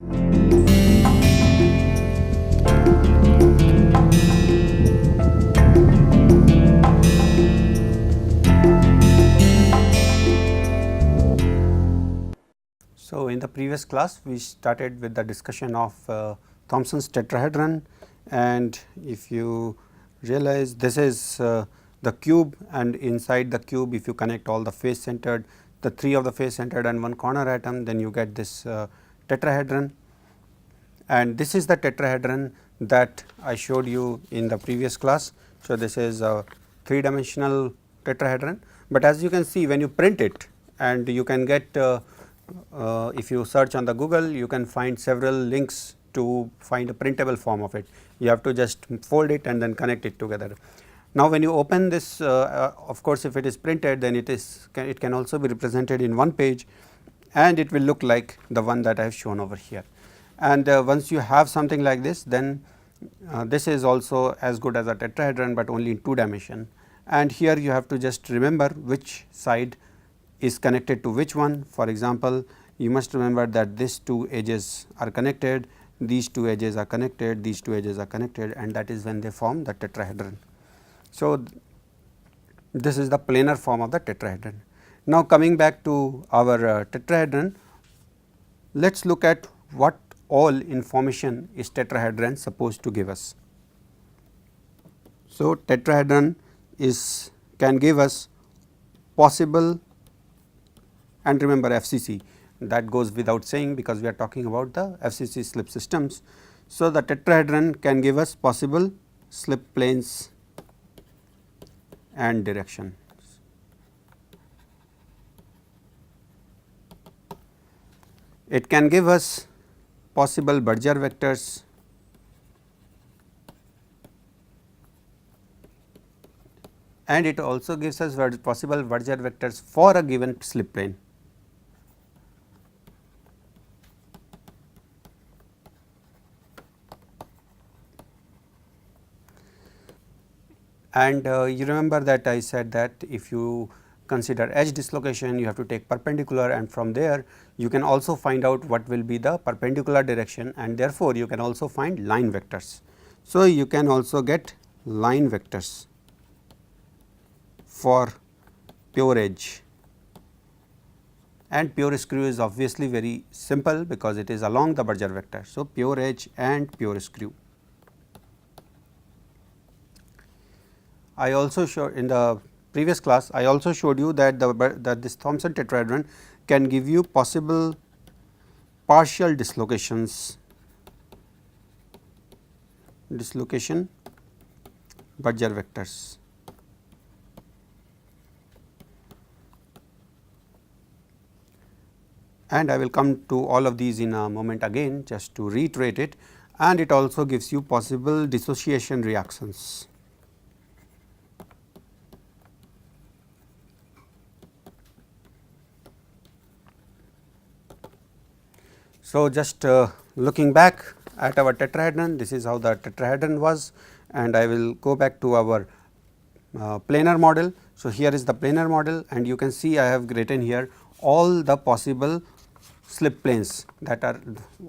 So, in the previous class we started with the discussion of Thomson's tetrahedron, and if you realize this is the cube, and inside the cube if you connect all the face centered, the 3 of the face centered and 1 corner atom, then you get this tetrahedron, and this is the tetrahedron that I showed you in the previous class. So, this is a 3-dimensional tetrahedron, but as you can see when you print it, and you can get if you search on the Google, you can find several links to find a printable form of it. You have to just fold it and then connect it together. Now, when you open this, of course, if it is printed, then it can also be represented in one page, and it will look like the one that I have shown over here. And once you have something like this, then this is also as good as a tetrahedron, but only in 2 dimension. And here you have to just remember which side is connected to which one. For example, you must remember that these 2 edges are connected, these 2 edges are connected, these 2 edges are connected, and that is when they form the tetrahedron. So, this is the planar form of the tetrahedron. Now, coming back to our tetrahedron, let us look at what all information is tetrahedron supposed to give us. So, tetrahedron can give us possible, and remember FCC, that goes without saying because we are talking about the FCC slip systems. So, the tetrahedron can give us possible slip planes and direction. It can give us possible Berger vectors, and it also gives us possible Berger vectors for a given slip plane. And you remember that I said that if you consider edge dislocation, you have to take perpendicular, and from there you can also find out what will be the perpendicular direction, and therefore, you can also find line vectors. So, you can also get line vectors for pure edge, and pure screw is obviously very simple because it is along the Berger vector. So, pure edge and pure screw. I also showed in the previous class, I also showed you that this Thomson tetrahedron can give you possible partial dislocations, dislocation Berger vectors. And I will come to all of these in a moment again, just to reiterate it, and it also gives you possible dissociation reactions. So, just looking back at our tetrahedron, this is how the tetrahedron was, and I will go back to our planar model. So, here is the planar model, and you can see I have written here all the possible slip planes, that are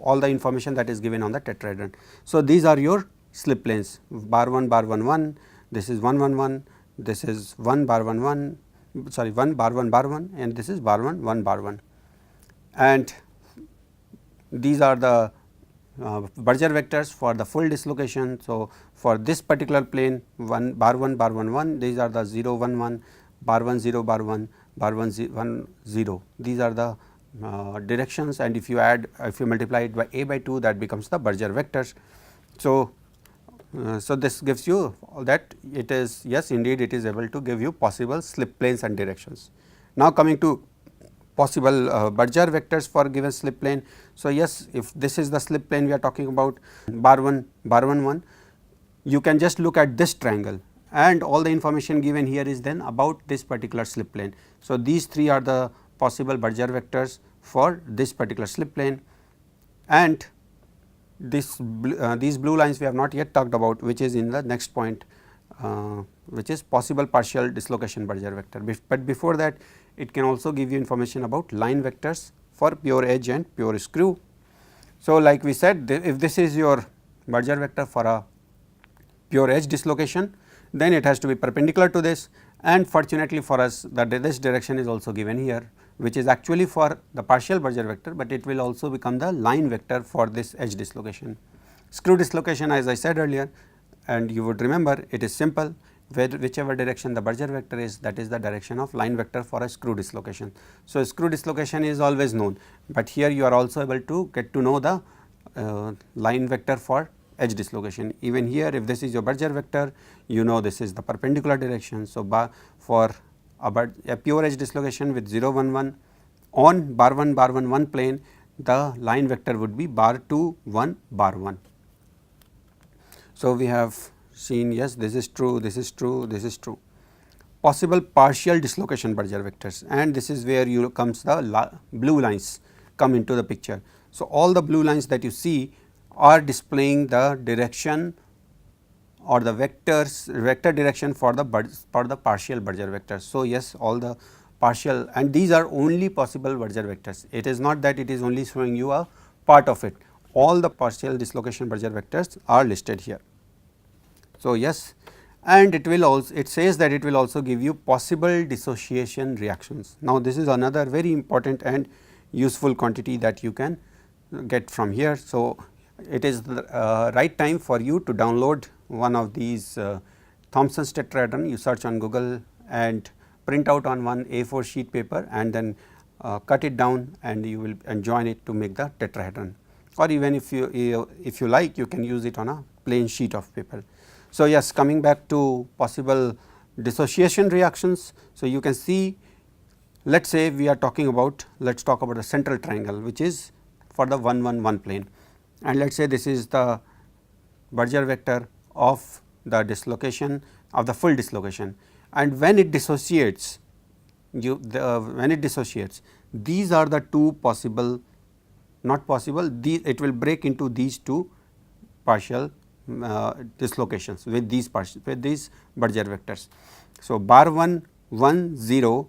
all the information that is given on the tetrahedron. So, these are your slip planes, bar 1 bar 1 1, this is 1 1 1, this is 1 bar 1 1, sorry 1 bar 1 bar 1, and this is bar 1 1 bar 1, and these are the Berger vectors for the full dislocation. So, for this particular plane 1 bar 1 bar 1 1, these are the 0 1 1, bar 1 0 bar 1, bar 1 1 0, these are the directions, and if you multiply it by a by 2, that becomes the Berger vectors. So, this gives you that it is, yes, indeed it is able to give you possible slip planes and directions. Now, coming to possible Berger vectors for a given slip plane. So, yes, if this is the slip plane we are talking about, bar 1 1, you can just look at this triangle, and all the information given here is then about this particular slip plane. So, these 3 are the possible Berger vectors for this particular slip plane, and these blue lines we have not yet talked about, which is in the next point, which is possible partial dislocation Berger vector. But before that, it can also give you information about line vectors for pure edge and pure screw. So, like we said, if this is your Berger vector for a pure edge dislocation, then it has to be perpendicular to this, and fortunately for us that this direction is also given here, which is actually for the partial Berger vector, but it will also become the line vector for this edge dislocation. Screw dislocation, as I said earlier, and you would remember, it is simple, whichever direction the Berger vector is, that is the direction of line vector for a screw dislocation. So, screw dislocation is always known, but here you are also able to get to know the line vector for edge dislocation. Even here, if this is your Berger vector, you know this is the perpendicular direction. So, for a pure edge dislocation with 0 1 1 on bar 1 plane, the line vector would be bar 2 1 bar 1. So, we have seen, yes, this is true, this is true, this is true. Possible partial dislocation Berger vectors, and this is where you comes the blue lines come into the picture. So, all the blue lines that you see are displaying the direction or the vector direction for the partial Berger vectors. So, yes, all the partial, and these are only possible Berger vectors. It is not that it is only showing you a part of it. All the partial dislocation Berger vectors are listed here. So, yes, and it will also, it says that it will also give you possible dissociation reactions. Now, this is another very important and useful quantity that you can get from here. So, it is the right time for you to download one of these Thomson's tetrahedron. You search on Google and print out on one A4 sheet paper, and then cut it down, and you will join it to make the tetrahedron, or even if you like, you can use it on a plain sheet of paper. So, yes, coming back to possible dissociation reactions. So, you can see, let us say we are talking about, let us talk about the central triangle, which is for the 1 1 1 plane, and let us say this is the Berger vector of the dislocation of the full dislocation, and when it dissociates, these are the two possible, not possible, it will break into these two partial dislocations with these Berger vectors. So, bar 1 1 0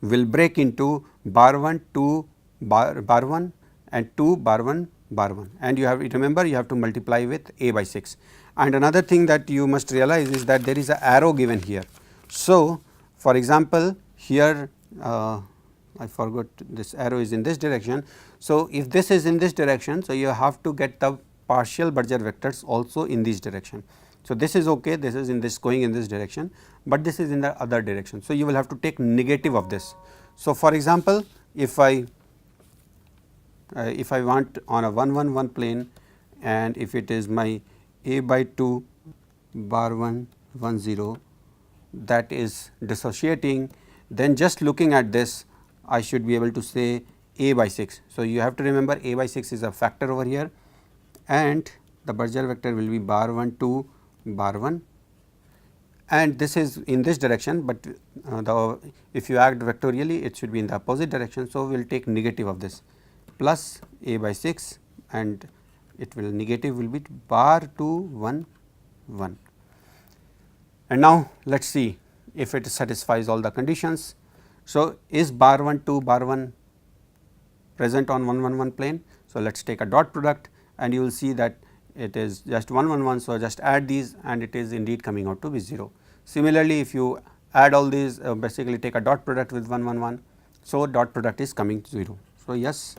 will break into bar 1 2 bar 1 and 2 bar 1 bar 1, and you have, remember, you have to multiply with a by 6. And another thing that you must realize is that there is an arrow given here. So, for example, here I forgot, this arrow is in this direction. So, if this is in this direction, so you have to get the partial Berger vectors also in this direction. So, this is okay, this is in this going in this direction, but this is in the other direction. So, you will have to take negative of this. So, for example, if I want on a 1 1 1 plane, and if it is my a by 2 bar 1 1 0 that is dissociating, then just looking at this I should be able to say a by 6. So, you have to remember a by 6 is a factor over here, and the Berger vector will be bar 1 2 bar 1, and this is in this direction, but if you act vectorially it should be in the opposite direction. So, we will take negative of this plus a by 6, and it will negative will be bar 2 1 1. And now, let us see if it satisfies all the conditions. So, is bar 1 2 bar 1 present on 1 1 1 plane? So, let us take a dot product, and you will see that it is just 1 1 1. So, just add these, and it is indeed coming out to be 0. Similarly, if you add all these, basically take a dot product with 1 1 1. So, dot product is coming to 0. So, yes,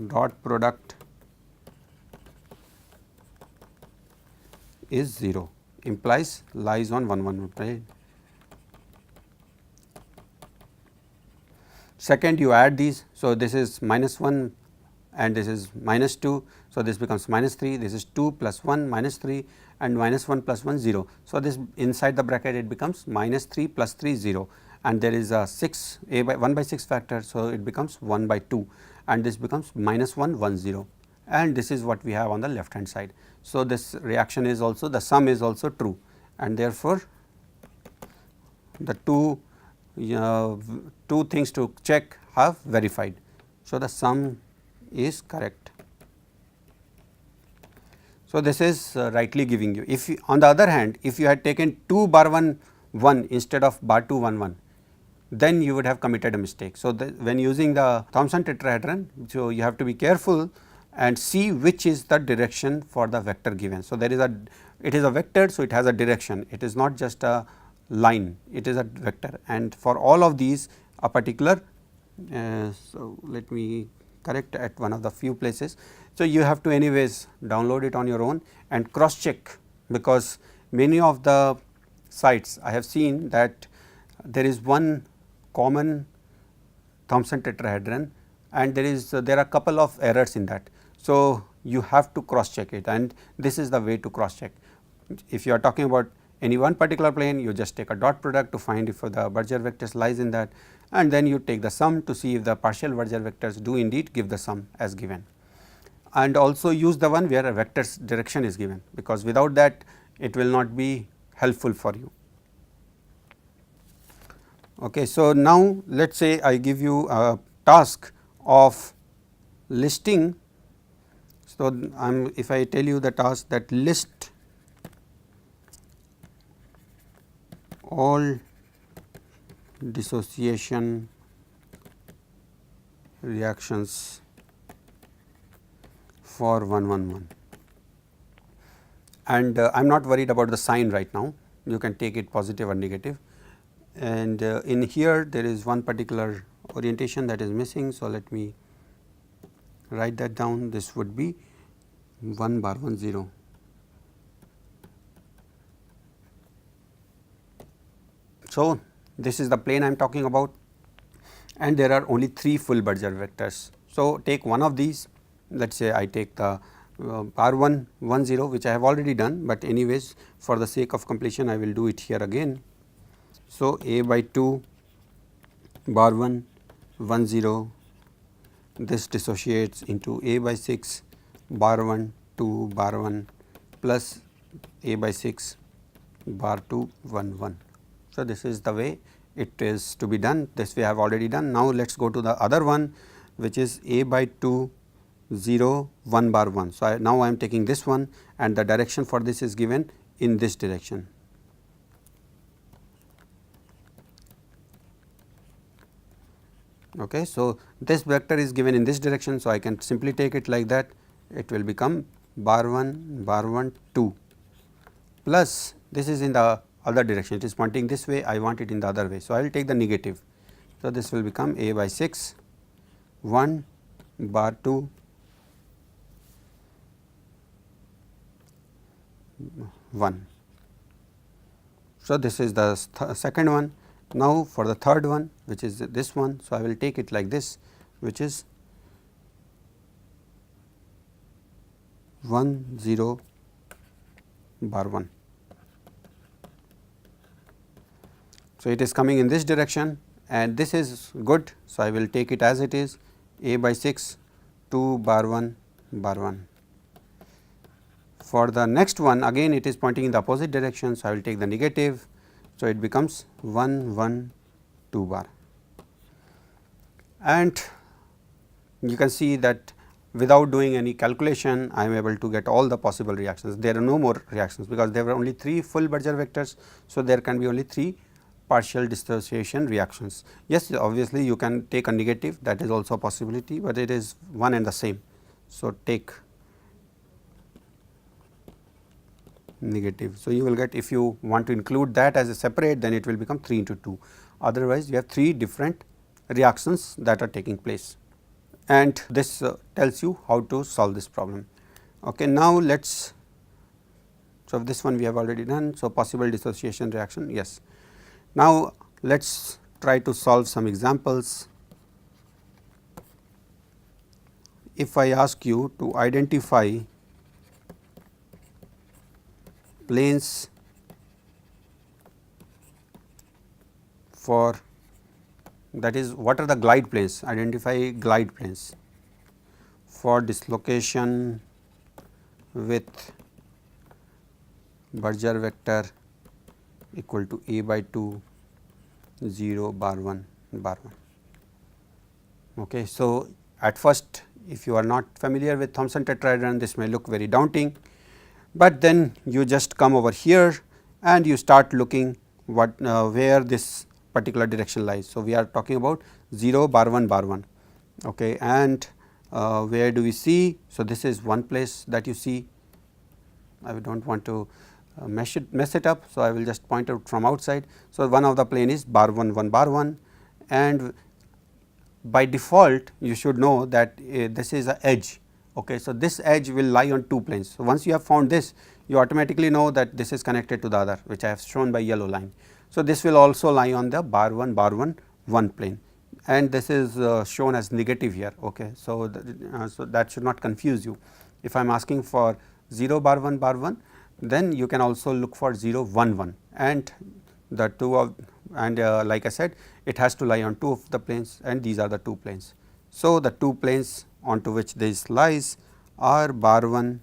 dot product is 0, implies lies on 1 1 1 plane. Second, you add these. So, this is minus 1 and this is minus 2. So, this becomes minus 3, this is 2 plus 1 minus 3, and minus 1 plus 1 0. So, this inside the bracket it becomes minus 3 plus 3 0, and there is a 6 a by 1 by 6 factor. So, it becomes 1 by 2, and this becomes minus 1 1 0, and this is what we have on the left hand side. So, this reaction is also, the sum is also true, and therefore, the two things to check have verified. So, the sum is correct. So, this is rightly giving you. If on the other hand, if you had taken 2 bar 1 1 instead of bar 2 1 1, then you would have committed a mistake. So, when using the Thomson tetrahedron, so you have to be careful and see which is the direction for the vector given. So, there is it is a vector, so it has a direction, it is not just a line, it is a vector, and for all of these a particular so let me correct at one of the few places. So, you have to anyways download it on your own and cross check, because many of the sites I have seen that there is one common Thomson tetrahedron and there are couple of errors in that. So, you have to cross check it, and this is the way to cross check. If you are talking about any one particular plane, you just take a dot product to find if the Berger vectors lies in that, and then you take the sum to see if the partial Berger vectors do indeed give the sum as given. And also use the one where a vector's direction is given, because without that it will not be helpful for you. Okay, so, now let us say I give you a task of listing. So, if I tell you the task that list all dissociation reactions for 111, and I am not worried about the sign right now, you can take it positive or negative, and in here there is one particular orientation that is missing. So, let me write that down, this would be 1 bar 1 0. So, this is the plane I am talking about, and there are only 3 full Berger vectors. So, take one of these, let us say I take the bar 1 1 0, which I have already done, but anyways for the sake of completion I will do it here again. So, a by 2 bar 1 1 0, this dissociates into a by 6 bar 1 2 bar 1 plus a by 6 bar 2 1 1. So, this is the way it is to be done, this we have already done. Now, let us go to the other one, which is a by 2 0 1 bar 1. So, now I am taking this one, and the direction for this is given in this direction. Okay, so, this vector is given in this direction. So, I can simply take it like that, it will become bar 1 2 plus this is in the other direction, it is pointing this way, I want it in the other way. So, I will take the negative. So, this will become a by 6 1 bar 2 1. So, this is the second one. Now, for the third one, which is this one. So, I will take it like this, which is 1 0 bar 1. So, it is coming in this direction, and this is good. So, I will take it as it is, a by 6 2 bar 1 bar 1. For the next one, again it is pointing in the opposite direction. So, I will take the negative. So, it becomes 1 1 2 bar, and you can see that without doing any calculation I am able to get all the possible reactions. There are no more reactions, because there were only 3 full Berger vectors. So, there can be only 3 partial dissociation reactions. Yes, obviously you can take a negative, that is also a possibility, but it is one and the same. So, take negative. So, you will get, if you want to include that as a separate, then it will become 3 into 2. Otherwise, you have 3 different reactions that are taking place, and this tells you how to solve this problem. Okay, now, let us, so this one we have already done. So, possible dissociation reaction, yes. Now, let us try to solve some examples. If I ask you to identify planes for, that is, what are the glide planes, identify glide planes for dislocation with Berger vector equal to a by 2 0 bar 1 bar 1. Okay. So, at first, if you are not familiar with Thomson tetrahedron, this may look very daunting, but then you just come over here and you start looking what where this particular direction lies. So, we are talking about 0 bar 1 bar 1, okay. And where do we see? So, this is one place that you see. I do not want to mess it up. So, I will just point out from outside. So, one of the plane is bar 1 1 bar 1, and by default you should know that this is a edge, okay. So, this edge will lie on two planes. So, once you have found this, you automatically know that this is connected to the other, which I have shown by yellow line. So, this will also lie on the bar 1 1 plane, and this is shown as negative here, okay. So, so that should not confuse you. If I am asking for 0 bar 1, then you can also look for 0 1 1, and the two of, and like I said, it has to lie on two of the planes, and these are the two planes. So, the two planes onto which this lies are bar 1,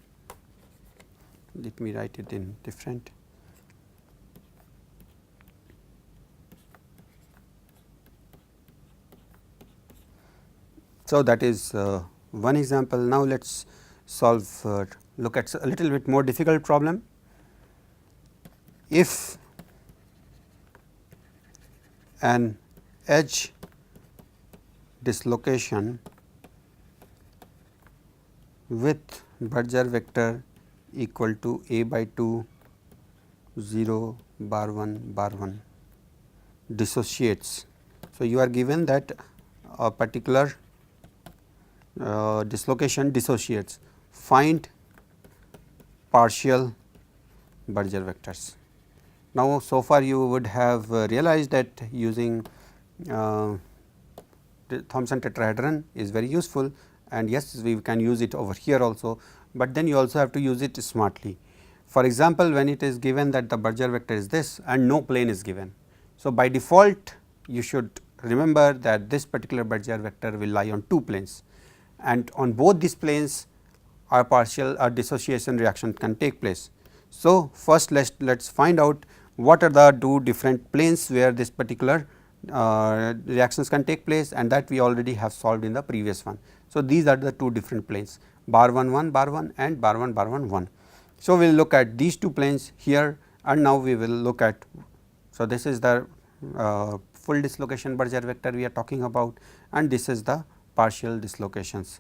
let me write it in different. So, that is one example. Now, let us solve look at a little bit more difficult problem. If an edge dislocation with Berger vector equal to a by 2 0 bar 1 dissociates. So, you are given that a particular dislocation dissociates, find partial Berger vectors. Now, so far you would have realized that using the Thomson tetrahedron is very useful, and yes, we can use it over here also, but then you also have to use it smartly. For example, when it is given that the Berger vector is this and no plane is given. So, by default you should remember that this particular Berger vector will lie on two planes, and on both these planes a partial dissociation reaction can take place. So, first let us find out what are the two different planes where this particular reactions can take place, and that we already have solved in the previous one. So, these are the two different planes, bar 1 bar 1 and bar 1 bar 1. So, we will look at these two planes here, and now we will look at, so this is the full dislocation Berger vector we are talking about, and this is the partial dislocations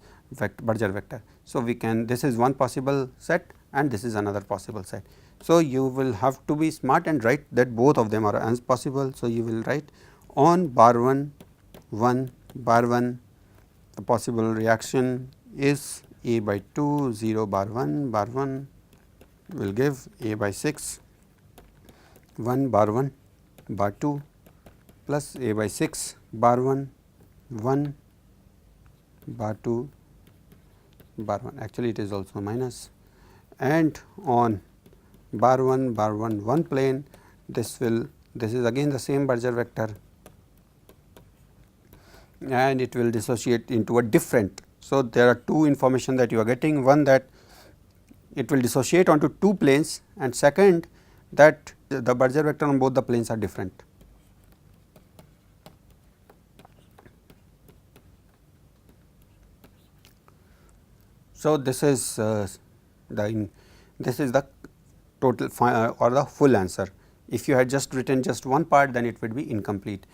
Berger vector. So, we can, this is one possible set and this is another possible set. So, you will have to be smart and write that both of them are as possible. So, you will write on bar 1 bar 1, the possible reaction is a by 2 0 bar 1 will give a by 6 1 bar 1 bar 2 plus a by 6 bar 1 bar 2 bar 1, actually it is also minus, and on bar 1 plane this is again the same Berger vector, and it will dissociate into a different. So, there are two information that you are getting, one that it will dissociate onto two planes, and second that the Berger vector on both the planes are different. So, this is the total or the full answer. If you had just written just one part, then it would be incomplete.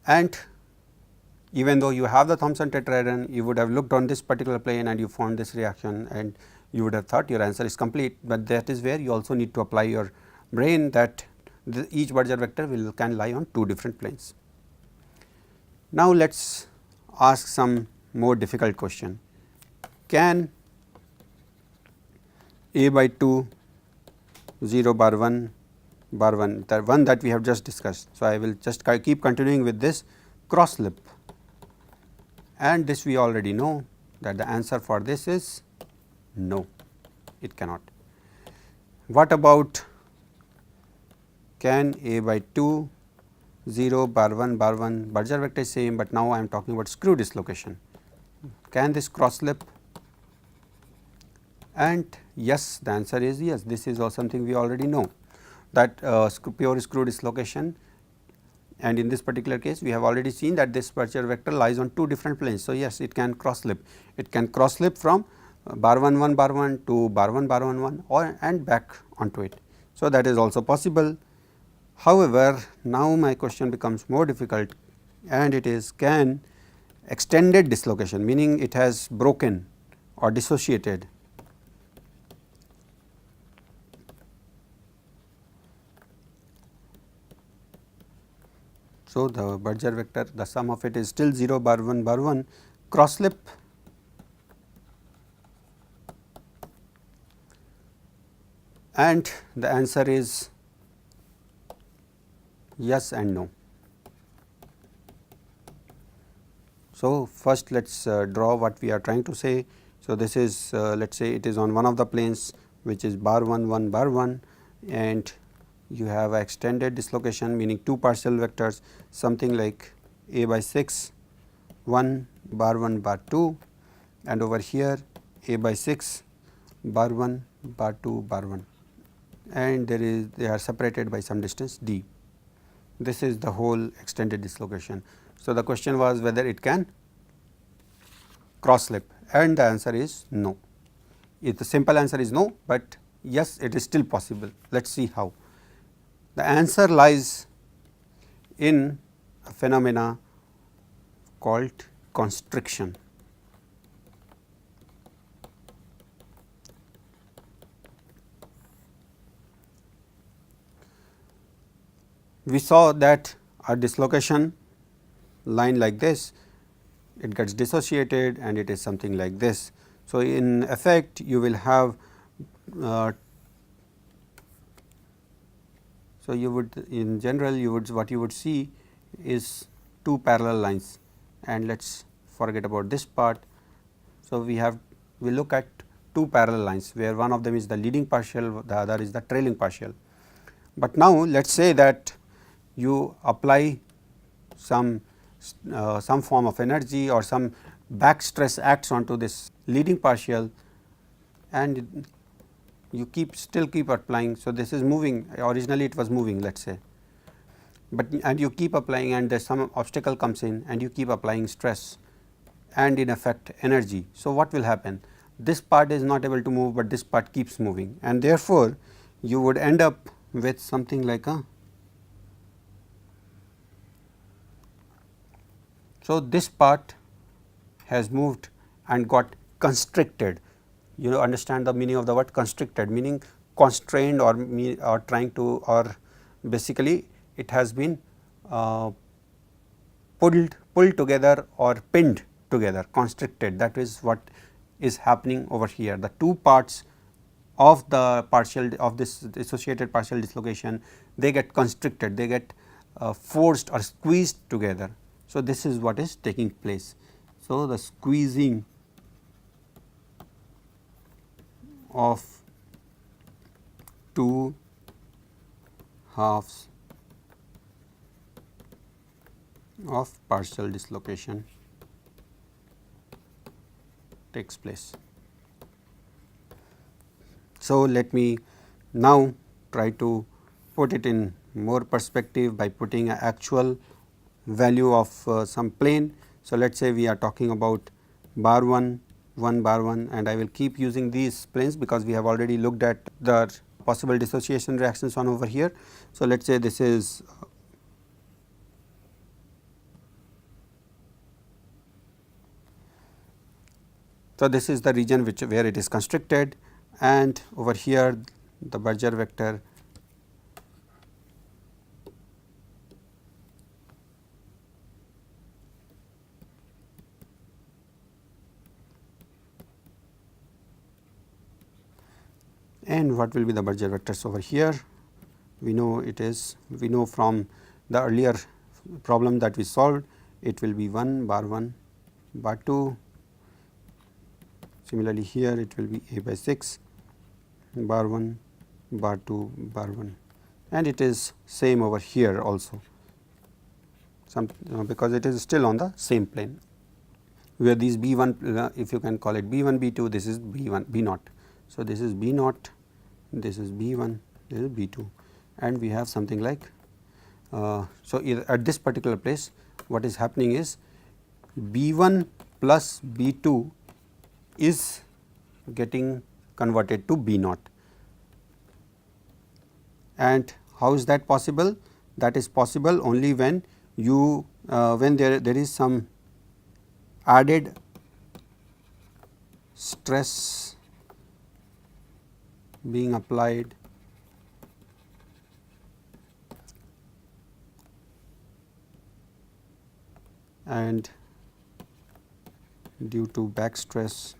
And even though you have the Thomson tetrahedron, you would have looked on this particular plane and you found this reaction, and you would have thought your answer is complete, but that is where you also need to apply your brain that each Berger vector can lie on two different planes. Now, let us ask some more difficult question. Can a by 2 0 bar 1 the one that we have just discussed. So, I will just keep continuing with this cross lip, and this we already know that the answer for this is no, it cannot. What about can a by 2 0 bar 1 Berger vector is same, but now I am talking about screw dislocation. Can this cross lip? And yes, the answer is yes. This is also something we already know, that pure screw dislocation, and in this particular case we have already seen that this Berger vector lies on two different planes. So, yes, it can cross lip, it can cross lip from bar 1 to bar 1 or and back onto it. So, that is also possible. However, now my question becomes more difficult, and it is, can extended dislocation, meaning it has broken or dissociated, so the Berger vector, the sum of it is still 0 bar 1 cross slip, and the answer is yes and no. So, first let us draw what we are trying to say. So, this is let us say it is on one of the planes which is bar 1 bar 1, and you have extended dislocation, meaning two partial vectors, something like a by 6 1 bar 2, and over here a by 6 bar 1 bar 2 bar 1, and they are separated by some distance d. This is the whole extended dislocation. So, the question was whether it can cross slip, and the answer is no. The simple answer is no, but yes, it is still possible. Let us see how. The answer lies in a phenomena called constriction. We saw that a dislocation line like this, it gets dissociated and it is something like this. So, in effect you will have so you would, in general you would, what you would see is two parallel lines, and let us forget about this part. So, we look at two parallel lines where one of them is the leading partial, the other is the trailing partial. But now let us say that you apply some form of energy or some back stress acts onto this leading partial, and you still keep applying. So, this is moving, originally it was moving, let us say, but and you keep applying, and there is some obstacle comes in and you keep applying stress and in effect energy. So, what will happen? This part is not able to move, but this part keeps moving, and therefore, you would end up with something like a, so this part has moved and got constricted. You understand the meaning of the word constricted, meaning constrained or trying to, or basically it has been pulled together or pinned together, constricted. That is what is happening over here. The two parts of the partial of this associated partial dislocation, they get constricted, they get forced or squeezed together. So, this is what is taking place. So, the squeezing of two halves of partial dislocation takes place. So, let me now try to put it in more perspective by putting an actual value of some plane. So, let us say we are talking about bar 1 bar 1, and I will keep using these planes because we have already looked at the possible dissociation reactions on over here. So, let us say this is so this is the region where it is constricted, and over here the Berger vector and what will be the Berger vectors over here. We know it is, we know from the earlier problem that we solved, it will be 1 bar 2. Similarly, here it will be a by 6 bar 1 bar 2 bar 1, and it is same over here also, because it is still on the same plane, where these B 1, if you can call it B 1 B 2, this is B 1 B naught. So, this is B naught, this is B 1, this is B 2, and we have something like so at this particular place what is happening is B 1 plus B 2 is getting converted to B naught, and How is that possible? That is possible only when you when there is some added stress being applied and due to back stress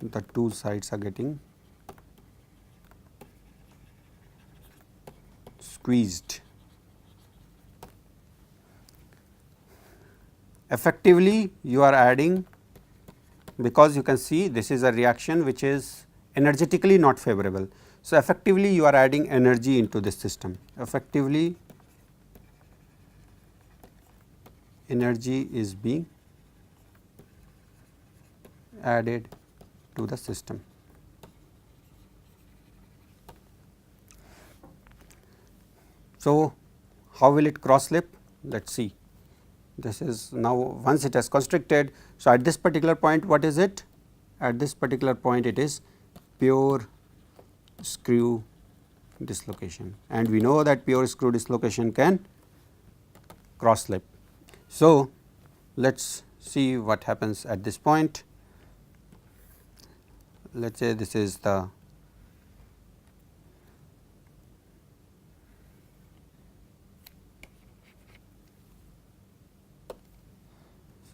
the two sides are getting squeezed. Effectively you are adding, because you can see this is a reaction which is energetically not favorable. So, effectively you are adding energy into this system, effectively energy is being added to the system. So, how will it cross slip? Let us see. This is now once it has constricted. So, at this particular point what is it? At this particular point it is pure screw dislocation, and we know that pure screw dislocation can cross slip. So, let us see what happens at this point. Let us say this is the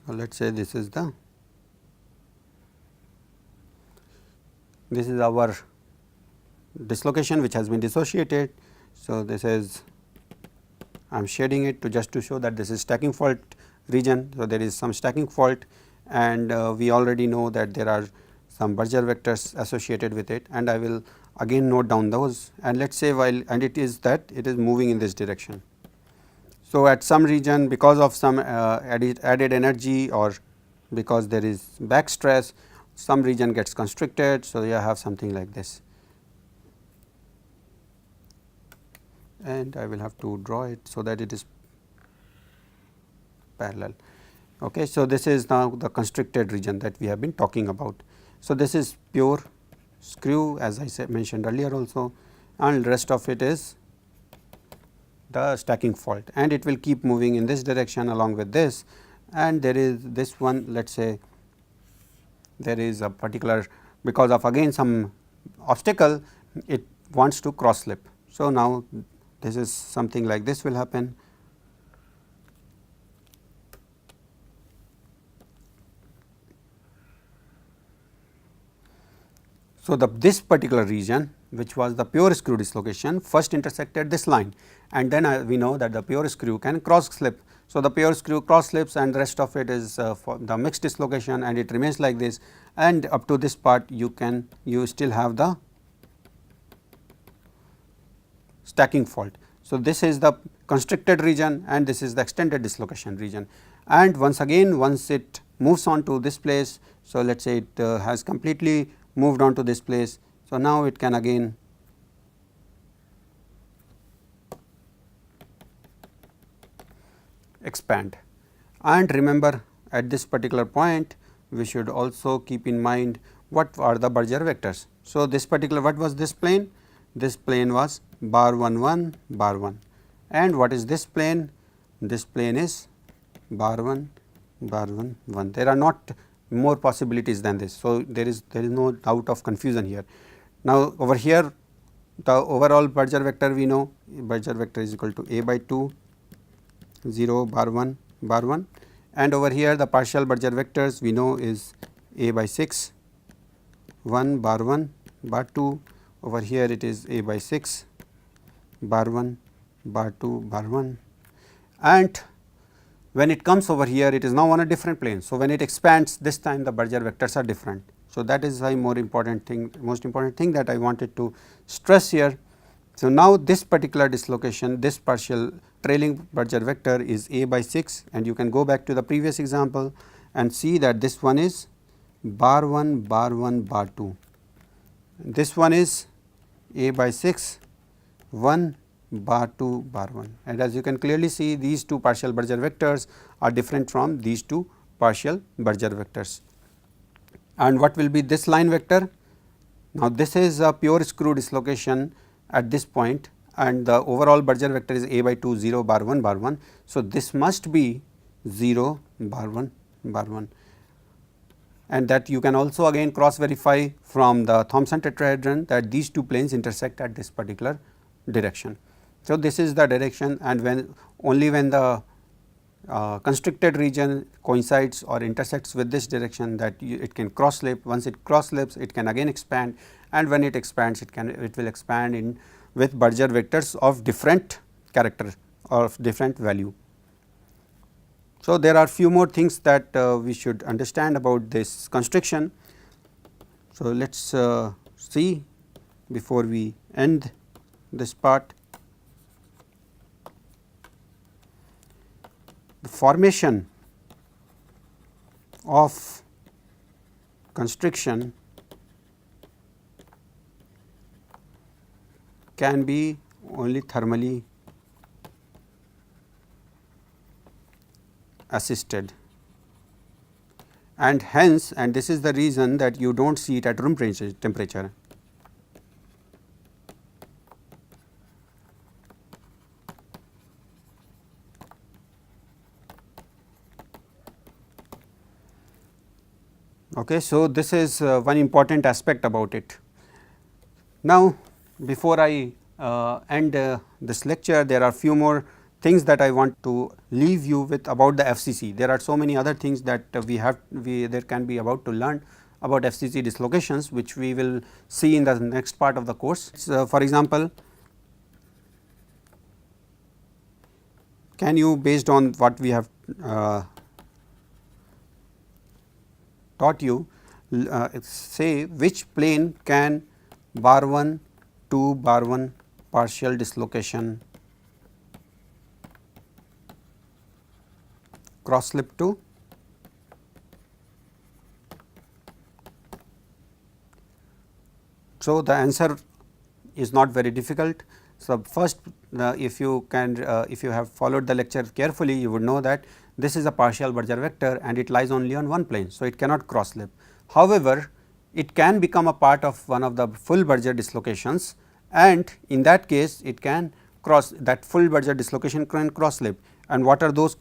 let us say this is our dislocation which has been dissociated. So, this is I am shading it just to show that this is stacking fault region. So, there is some stacking fault, and we already know that there are some Berger vectors associated with it, and I will again note down those, and let us say while and it is that it is moving in this direction. So, at some region because of some added energy or because there is back stress, some region gets constricted. So, you have something like this, and I will have to draw it so that it is parallel. Okay. So, this is now the constricted region that we have been talking about. So, this is pure screw as I mentioned earlier also, and rest of it is the stacking fault, and it will keep moving in this direction along with this, and there is this one, let us say there is a particular, because of again some obstacle, it wants to cross slip. So, now this is something like this will happen. So, this particular region which was the pure screw dislocation first intersected this line, and then we know that the pure screw can cross slip. So, the pure screw cross slips and rest of it is for the mixed dislocation, and it remains like this, and up to this part you still have the stacking fault. So, this is the constricted region and this is the extended dislocation region, and once again once it moves on to this place. So, let us say it has completely moved on to this place. So, now it can again expand, and remember at this particular point we should also keep in mind what are the Berger vectors. So, this particular what was this plane? This plane was bar 1 1 bar 1, and what is this plane? This plane is bar 1 bar 1 1. There are not more possibilities than this. So, there is no doubt of confusion here. Now, over here the overall Berger vector we know Berger vector is equal to a by 2 0 bar 1 bar 1, and over here the partial Berger vectors we know is a by 6 1 bar 1 bar 2, over here it is a by 6 bar 1 bar 2 bar 1, and when it comes over here it is now on a different plane. So, when it expands this time the Berger vectors are different. So, that is the most important thing that I wanted to stress here. So, now this particular dislocation, this partial trailing Berger vector is a by 6, and you can go back to the previous example and see that this one is bar 1 bar 1 bar 2, this one is a by 6 1 bar 2 bar 1, and as you can clearly see these two partial Berger vectors are different from these two partial Berger vectors. And what will be this line vector? Now, this is a pure screw dislocation at this point, and the overall Berger vector is A by 2 0 bar 1 bar 1. So, this must be 0 bar 1 bar 1, and that you can also again cross verify from the Thomson tetrahedron that these two planes intersect at this particular direction. So, this is the direction, and when only when the constricted region coincides or intersects with this direction that it can cross slip. Once it cross slips, it can again expand, and when it expands, it will expand in with Berger vectors of different character or of different value. So, there are few more things that we should understand about this constriction. So, let us see before we end this part. The formation of constriction can be only thermally assisted, and hence, and this is the reason that you do not see it at room temperature. Okay, so, this is one important aspect about it. Now, before I end this lecture, there are few more things that I want to leave you with about the FCC. There are so many other things that there can be about to learn about FCC dislocations, which we will see in the next part of the course. So, for example, can you, based on what we have taught you, say which plane can bar 1 to bar 1 partial dislocation cross slip to? So, the answer is not very difficult. So, first if you have followed the lecture carefully, you would know that this is a partial Berger vector and it lies only on one plane. So, it cannot cross slip. However, it can become a part of one of the full Berger dislocations, and in that case it can cross, that full Berger dislocation can cross slip. And what are those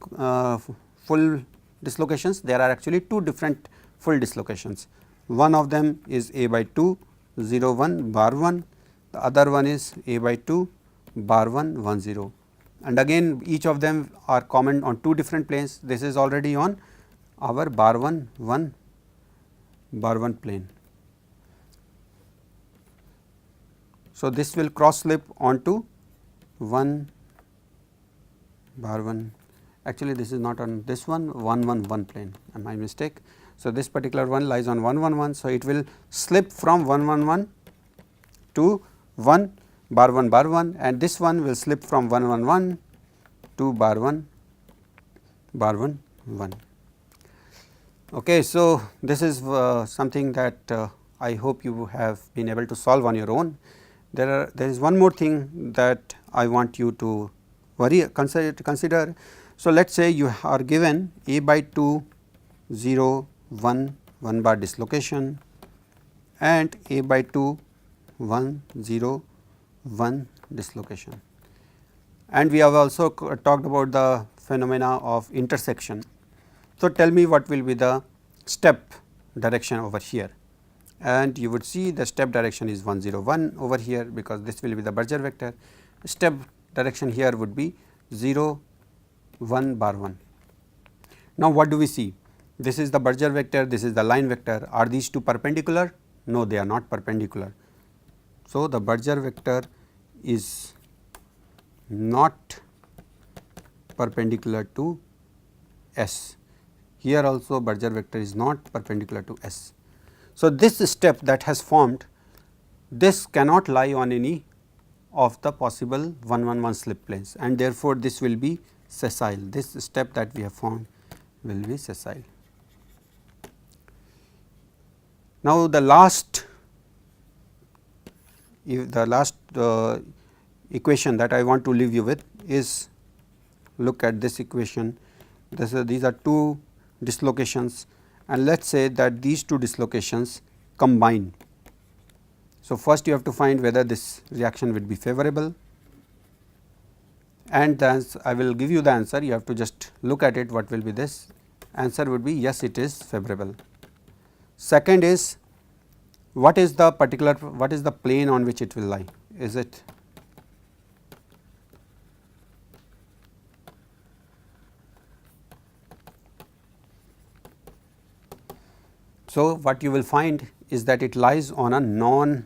full dislocations? There are actually two different full dislocations. One of them is A by 2 0 1 bar 1, the other one is A by 2 bar 1 1 0, and again each of them are common on two different planes. This is already on our bar 1 1 bar 1 plane. So, this will cross slip onto 1 bar 1, actually this is not on this one, 1 1 1 plane, my mistake. So, this particular one lies on 1 1 1. So, it will slip from 1 1 1 to 1 bar 1, and this one will slip from 1 1 1 to bar 1 1. Okay, so, this is something that I hope you have been able to solve on your own. There is one more thing that I want you to consider. So, let us say you are given A by 2 0 1 1 bar dislocation and A by 2 1 0 1 dislocation, and we have also talked about the phenomena of intersection. So, tell me what will be the step direction over here, and you would see the step direction is 1 0 1 over here, because this will be the Berger vector. Step direction here would be 0 1 bar 1. Now, what do we see? This is the Berger vector, this is the line vector. Are these two perpendicular? No, they are not perpendicular. So, the Berger vector is not perpendicular to S. Here also Berger vector is not perpendicular to S. So, this step that has formed, this cannot lie on any of the possible 1 1 1 slip planes, and therefore, this will be sessile. This step that we have found will be sessile. Now, the last equation that I want to leave you with is, look at this equation. These are two dislocations, and let us say that these two dislocations combine. So, first you have to find whether this reaction would be favorable, and I will give you the answer, you have to just look at it, what will be this answer would be yes, it is favorable. Second is what is the plane on which it will lie, is it so what you will find is that it lies on a non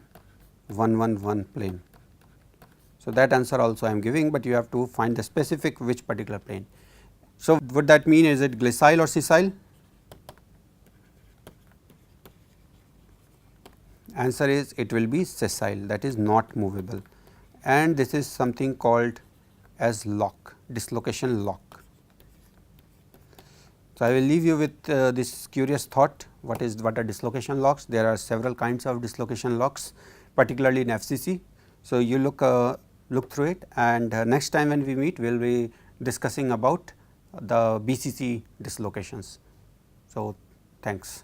111 plane. So, that answer also I am giving, but you have to find the specific which particular plane. So, would that mean is it glacial or sessile? Answer is it will be sessile, that is not movable, and this is something called as lock, dislocation lock. So, I will leave you with this curious thought, what are dislocation locks? There are several kinds of dislocation locks, particularly in FCC. So, you look through it, and next time when we meet we will be discussing about the BCC dislocations. So, thanks.